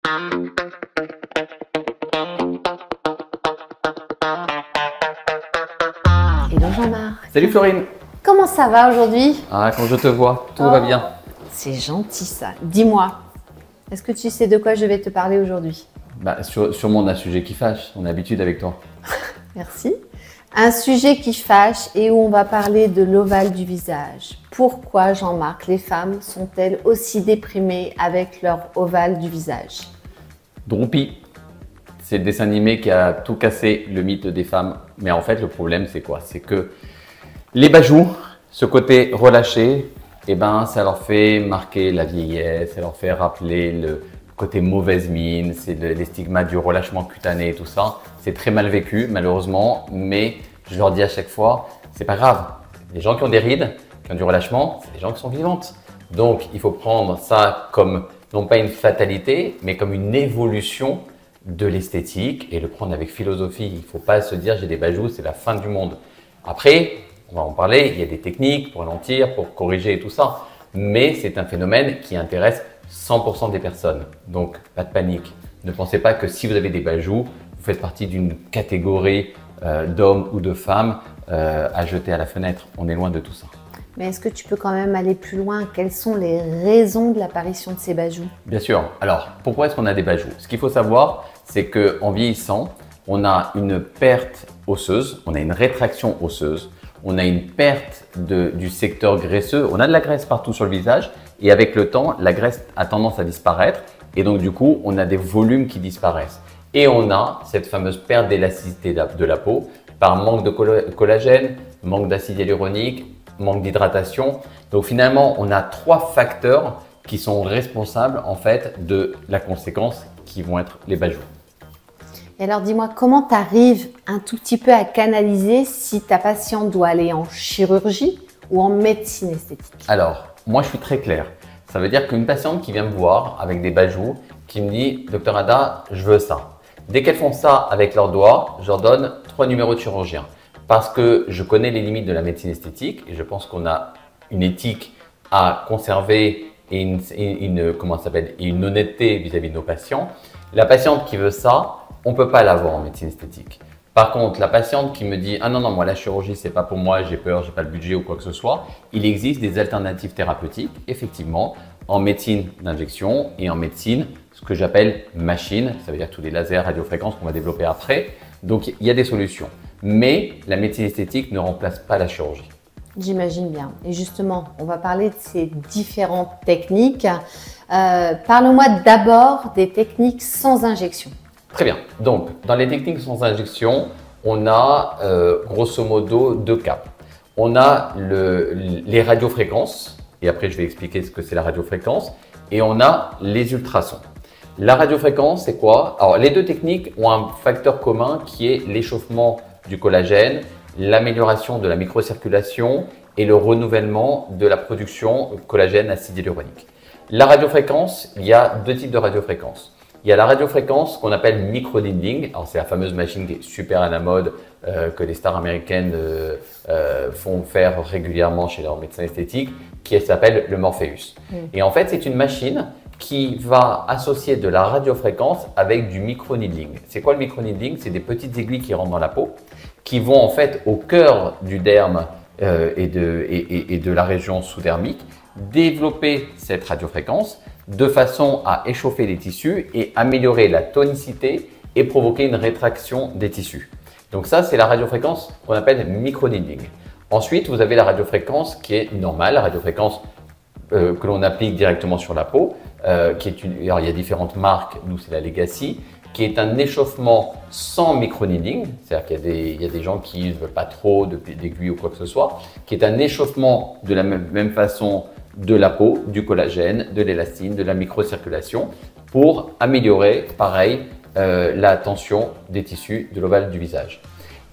Hello Jean-Marc. Salut Florine. Comment ça va aujourd'hui? Ah, quand je te vois, tout va bien. C'est gentil ça. Dis-moi, est-ce que tu sais de quoi je vais te parler aujourd'hui? Sûrement on a un sujet qui fâche, on a l'habitude avec toi. Merci. Un sujet qui fâche et où on va parler de l'ovale du visage. Pourquoi, Jean-Marc, les femmes sont-elles aussi déprimées avec leur ovale du visage? Droopy, c'est le dessin animé qui a tout cassé le mythe des femmes. Mais en fait, le problème, c'est quoi? C'est que les bajoux, ce côté relâché, ça leur fait marquer la vieillesse, ça leur fait rappeler le côté mauvaise mine, c'est les stigmates du relâchement cutané et tout ça. C'est très mal vécu, malheureusement, mais je leur dis à chaque fois, c'est pas grave. Les gens qui ont des rides, qui ont du relâchement, c'est des gens qui sont vivantes. Donc, il faut prendre ça comme, non pas une fatalité, mais comme une évolution de l'esthétique et le prendre avec philosophie. Il ne faut pas se dire, j'ai des bajoux, c'est la fin du monde. Après, on va en parler, il y a des techniques pour ralentir, pour corriger et tout ça. Mais c'est un phénomène qui intéresse 100% des personnes. Donc, pas de panique. Ne pensez pas que si vous avez des bajoux, vous faites partie d'une catégorie d'hommes ou de femmes à jeter à la fenêtre. On est loin de tout ça. Mais est-ce que tu peux quand même aller plus loin? Quelles sont les raisons de l'apparition de ces bajoux? Bien sûr. Alors, pourquoi est-ce qu'on a des bajoux? Ce qu'il faut savoir, c'est qu'en vieillissant, on a une perte osseuse, on a une rétraction osseuse, on a une perte du secteur graisseux. On a de la graisse partout sur le visage et avec le temps, la graisse a tendance à disparaître et donc du coup, on a des volumes qui disparaissent. Et on a cette fameuse perte d'élasticité de la peau par manque de collagène, manque d'acide hyaluronique, manque d'hydratation. Donc finalement, on a 3 facteurs qui sont responsables en fait de la conséquence qui vont être les bajoux. Et alors dis-moi, comment tu arrives un tout petit peu à canaliser si ta patiente doit aller en chirurgie ou en médecine esthétique? Alors, moi je suis très clair. Ça veut dire qu'une patiente qui vient me voir avec des bajoux, qui me dit « Docteur Ada, je veux ça ». Dès qu'elles font ça avec leurs doigts, je leur donne 3 numéros de chirurgien. Parce que je connais les limites de la médecine esthétique et je pense qu'on a une éthique à conserver et une honnêteté vis-à-vis de nos patients. La patiente qui veut ça, on ne peut pas l'avoir en médecine esthétique. Par contre, la patiente qui me dit « Ah non, non, moi la chirurgie, c'est pas pour moi, j'ai peur, j'ai pas le budget ou quoi que ce soit », il existe des alternatives thérapeutiques, effectivement, en médecine d'injection et en médecine, ce que j'appelle machine, ça veut dire tous les lasers, radiofréquences qu'on va développer après. Donc, il y a des solutions. Mais la médecine esthétique ne remplace pas la chirurgie. J'imagine bien. Et justement, on va parler de ces différentes techniques. Parle-moi d'abord des techniques sans injection. Très bien. Donc, dans les techniques sans injection, on a grosso modo 2 cas. On a les radiofréquences, et après je vais expliquer ce que c'est la radiofréquence, et on a les ultrasons. La radiofréquence, c'est quoi? Alors, les 2 techniques ont un facteur commun qui est l'échauffement du collagène, l'amélioration de la microcirculation et le renouvellement de la production collagène acide hyaluronique. La radiofréquence, il y a 2 types de radiofréquences. Il y a la radiofréquence qu'on appelle microneedling. Alors, c'est la fameuse machine qui est super à la mode, que les stars américaines font faire régulièrement chez leurs médecins esthétiques, qui s'appelle le Morpheus. Et en fait, c'est une machine qui va associer de la radiofréquence avec du microneedling. C'est quoi le microneedling? C'est des petites aiguilles qui rentrent dans la peau, qui vont en fait au cœur du derme et de la région sous-dermique, développer cette radiofréquence de façon à échauffer les tissus et améliorer la tonicité et provoquer une rétraction des tissus. Donc ça, c'est la radiofréquence qu'on appelle microneedling. Ensuite, vous avez la radiofréquence qui est normale, la radiofréquence que l'on applique directement sur la peau, alors il y a différentes marques, nous c'est la Legacy, qui est un échauffement sans microneedling, c'est-à-dire qu'il y a des gens qui ne veulent pas trop d'aiguilles ou quoi que ce soit, qui est un échauffement de la même façon de la peau, du collagène, de l'élastine, de la microcirculation, pour améliorer, pareil, la tension des tissus de l'ovale du visage.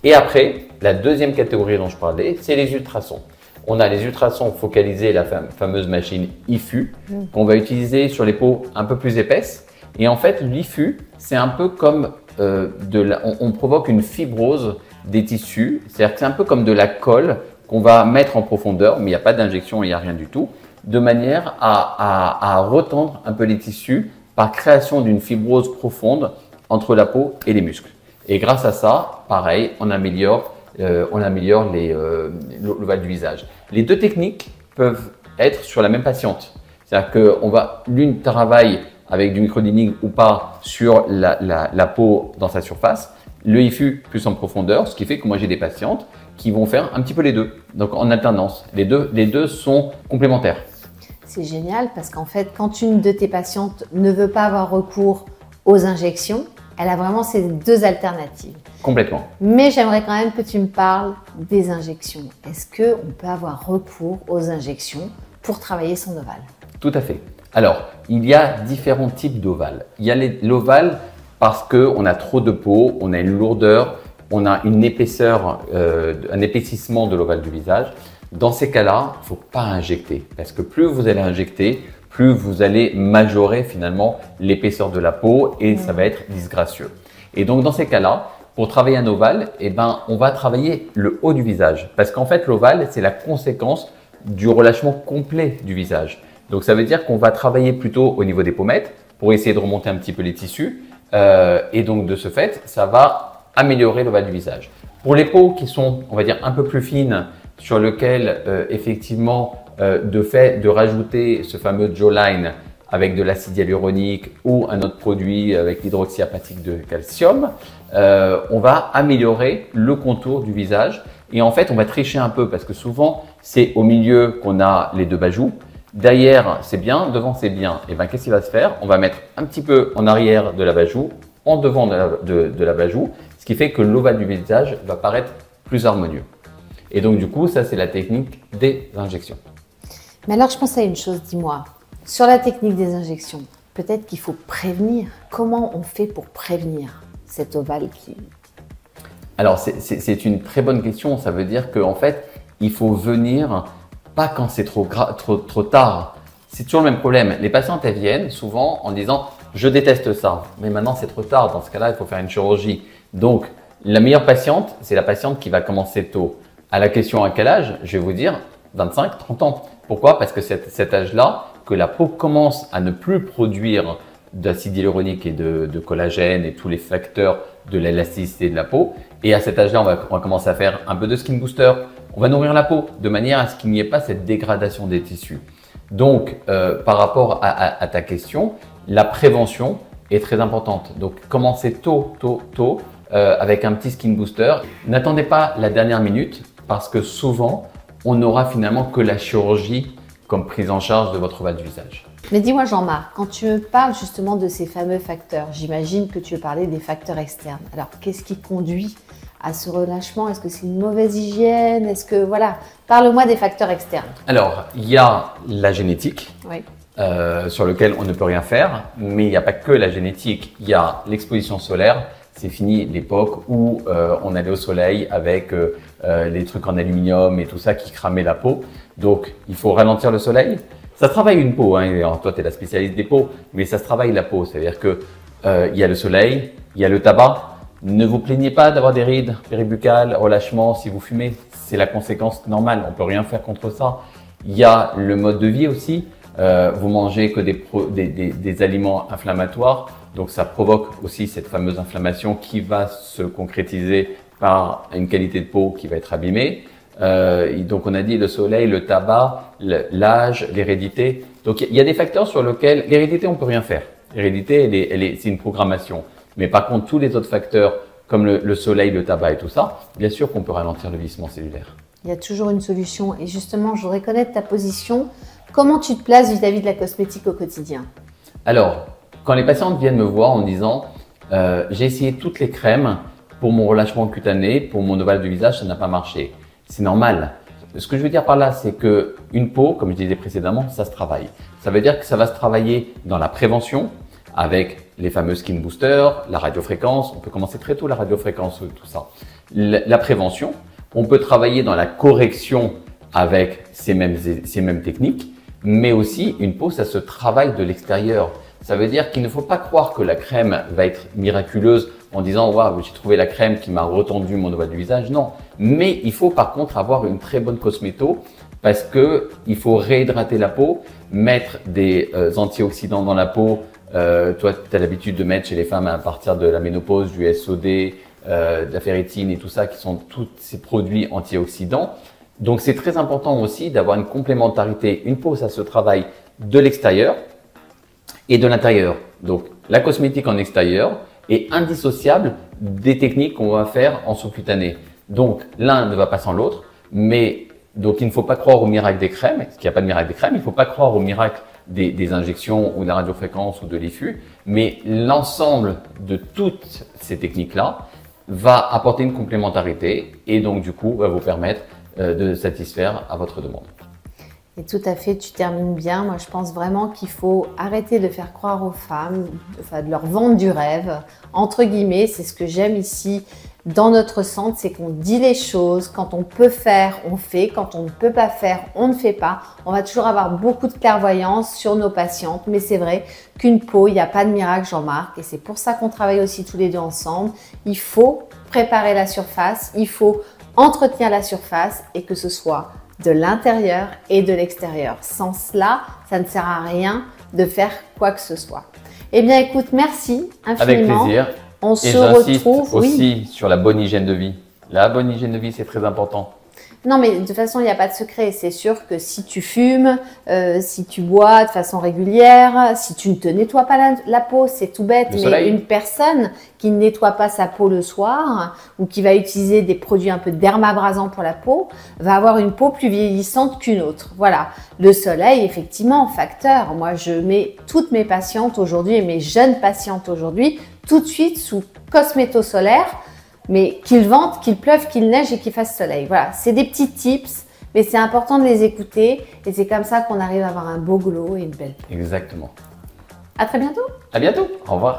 Et après, la deuxième catégorie dont je parlais, c'est les ultrasons. On a les ultrasons focalisés, la fameuse machine IFU, qu'on va utiliser sur les peaux un peu plus épaisses. Et en fait, l'IFU, c'est un peu comme on provoque une fibrose des tissus. C'est-à-dire que c'est un peu comme de la colle qu'on va mettre en profondeur, mais il n'y a pas d'injection, il n'y a rien du tout, de manière à retendre un peu les tissus par création d'une fibrose profonde entre la peau et les muscles. Et grâce à ça, pareil, on améliore l'ovale du visage. Les deux techniques peuvent être sur la même patiente. C'est-à-dire que l'une travaille avec du microneedling ou pas sur la peau dans sa surface, le IFU plus en profondeur, ce qui fait que moi j'ai des patientes qui vont faire un petit peu les deux, donc en alternance. Les deux sont complémentaires. C'est génial parce qu'en fait, quand une de tes patientes ne veut pas avoir recours aux injections, elle a vraiment ces deux alternatives. Complètement. Mais j'aimerais quand même que tu me parles des injections. Est-ce qu'on peut avoir recours aux injections pour travailler son ovale? Tout à fait. Alors, il y a différents types d'ovales. Il y a l'ovale parce qu'on a trop de peau, on a une lourdeur, on a une épaisseur, un épaississement de l'ovale du visage. Dans ces cas-là, il ne faut pas injecter parce que plus vous allez injecter, plus vous allez majorer finalement l'épaisseur de la peau et ça va être disgracieux. Et donc dans ces cas-là, pour travailler un ovale, on va travailler le haut du visage parce qu'en fait l'ovale, c'est la conséquence du relâchement complet du visage. Donc ça veut dire qu'on va travailler plutôt au niveau des pommettes pour essayer de remonter un petit peu les tissus et donc de ce fait, ça va améliorer l'ovale du visage. Pour les peaux qui sont, on va dire, un peu plus fines, sur lesquelles effectivement de fait de rajouter ce fameux Jawline avec de l'acide hyaluronique ou un autre produit avec l'hydroxyapatite de calcium, on va améliorer le contour du visage et en fait on va tricher un peu parce que souvent c'est au milieu qu'on a les deux bajoux. Derrière c'est bien, devant c'est bien. Et bien qu'est-ce qu'il va se faire? On va mettre un petit peu en arrière de la bajoux, en devant de la bajoux, ce qui fait que l'ovale du visage va paraître plus harmonieux. Et donc du coup ça c'est la technique des injections. Mais alors, je pense à une chose, dis-moi. Sur la technique des injections, peut-être qu'il faut prévenir. Comment on fait pour prévenir cet ovale qui… Alors, c'est une très bonne question. Ça veut dire qu'en fait, il faut venir pas quand c'est trop tard. C'est toujours le même problème. Les patientes, elles viennent souvent en disant « je déteste ça ». Mais maintenant, c'est trop tard. Dans ce cas-là, il faut faire une chirurgie. Donc, la meilleure patiente, c'est la patiente qui va commencer tôt. À la question à quel âge, je vais vous dire 25, 30 ans. Pourquoi? Parce que c'est cet âge-là que la peau commence à ne plus produire d'acide hyaluronique et de collagène et tous les facteurs de l'élasticité de la peau. Et à cet âge-là, on va commencer à faire un peu de skin booster. On va nourrir la peau de manière à ce qu'il n'y ait pas cette dégradation des tissus. Donc, par rapport à ta question, la prévention est très importante. Donc, commencez tôt avec un petit skin booster. N'attendez pas la dernière minute parce que souvent, on n'aura finalement que la chirurgie comme prise en charge de votre ovale du visage. Mais dis-moi Jean-Marc, quand tu me parles justement de ces fameux facteurs, j'imagine que tu veux parler des facteurs externes. Alors, qu'est-ce qui conduit à ce relâchement? Est-ce que c'est une mauvaise hygiène? Est-ce que, voilà, parle-moi des facteurs externes. Alors, il y a la génétique, oui. Sur lequel on ne peut rien faire, mais il n'y a pas que la génétique. Il y a l'exposition solaire. C'est fini l'époque où on allait au soleil avec les trucs en aluminium et tout ça qui cramaient la peau. Donc, il faut ralentir le soleil. Ça travaille une peau, hein. Alors, toi, tu es la spécialiste des peaux, mais ça se travaille la peau. C'est-à-dire que il y a le soleil, il y a le tabac. Ne vous plaignez pas d'avoir des rides péribuccales, relâchement si vous fumez. C'est la conséquence normale. On peut rien faire contre ça. Il y a le mode de vie aussi. Vous mangez que des aliments inflammatoires. Donc, ça provoque aussi cette fameuse inflammation qui va se concrétiser par une qualité de peau qui va être abîmée. Donc, on a dit le soleil, le tabac, l'âge, l'hérédité. Donc, il y a des facteurs sur lesquels l'hérédité, on peut rien faire. L'hérédité, c'est une programmation. Mais par contre, tous les autres facteurs, comme le soleil, le tabac et tout ça, bien sûr qu'on peut ralentir le vieillissement cellulaire. Il y a toujours une solution. Et justement, je voudrais connaître ta position. Comment tu te places vis-à-vis de la cosmétique au quotidien? Alors, quand les patientes viennent me voir en disant j'ai essayé toutes les crèmes pour mon relâchement cutané, pour mon ovale du visage, ça n'a pas marché. C'est normal. Ce que je veux dire par là, c'est que une peau, comme je disais précédemment, ça se travaille. Ça veut dire que ça va se travailler dans la prévention avec les fameux skin boosters, la radiofréquence. On peut commencer très tôt la radiofréquence, tout ça. La prévention. On peut travailler dans la correction avec ces mêmes techniques, mais aussi une peau, ça se travaille de l'extérieur. Ça veut dire qu'il ne faut pas croire que la crème va être miraculeuse en disant « Waouh, j'ai trouvé la crème qui m'a retendu mon ovale du visage ». Non, mais il faut par contre avoir une très bonne cosméto parce qu'il faut réhydrater la peau, mettre des antioxydants dans la peau Toi, tu as l'habitude de mettre chez les femmes à partir de la ménopause du SOD, de la ferritine et tout ça, qui sont tous ces produits antioxydants. Donc, c'est très important aussi d'avoir une complémentarité. Une peau, ça se travaille de l'extérieur et de l'intérieur. Donc, la cosmétique en extérieur est indissociable des techniques qu'on va faire en sous-cutané. Donc, l'un ne va pas sans l'autre, mais donc il ne faut pas croire au miracle des crèmes, parce qu'il n'y a pas de miracle des crèmes, il ne faut pas croire au miracle des injections ou de la radiofréquence ou de l'IFU, mais l'ensemble de toutes ces techniques-là va apporter une complémentarité et donc du coup va vous permettre de satisfaire à votre demande. Et tout à fait, tu termines bien. Moi, je pense vraiment qu'il faut arrêter de faire croire aux femmes, enfin, de leur vendre du rêve, entre guillemets. C'est ce que j'aime ici dans notre centre, c'est qu'on dit les choses. Quand on peut faire, on fait. Quand on ne peut pas faire, on ne fait pas. On va toujours avoir beaucoup de clairvoyance sur nos patientes. Mais c'est vrai qu'une peau, il n'y a pas de miracle, Jean-Marc. Et c'est pour ça qu'on travaille aussi tous les deux ensemble. Il faut préparer la surface, il faut entretenir la surface et que ce soit de l'intérieur et de l'extérieur. Sans cela, ça ne sert à rien de faire quoi que ce soit. Eh bien, écoute, merci infiniment. Avec plaisir. On se j'insiste retrouve aussi sur la bonne hygiène de vie. La bonne hygiène de vie, c'est très important. Non, mais de toute façon, il n'y a pas de secret. C'est sûr que si tu fumes, si tu bois de façon régulière, si tu ne te nettoies pas la peau, c'est tout bête. Mais une personne qui ne nettoie pas sa peau le soir ou qui va utiliser des produits un peu dermabrasants pour la peau va avoir une peau plus vieillissante qu'une autre. Voilà. Le soleil, effectivement, facteur. Moi, je mets toutes mes patientes aujourd'hui et mes jeunes patientes aujourd'hui tout de suite sous cosméto solaire. Mais qu'il vente, qu'il pleuve, qu'il neige et qu'il fasse soleil. Voilà, c'est des petits tips, mais c'est important de les écouter et c'est comme ça qu'on arrive à avoir un beau glow et une belle peau. Exactement. À très bientôt. À bientôt. Au revoir.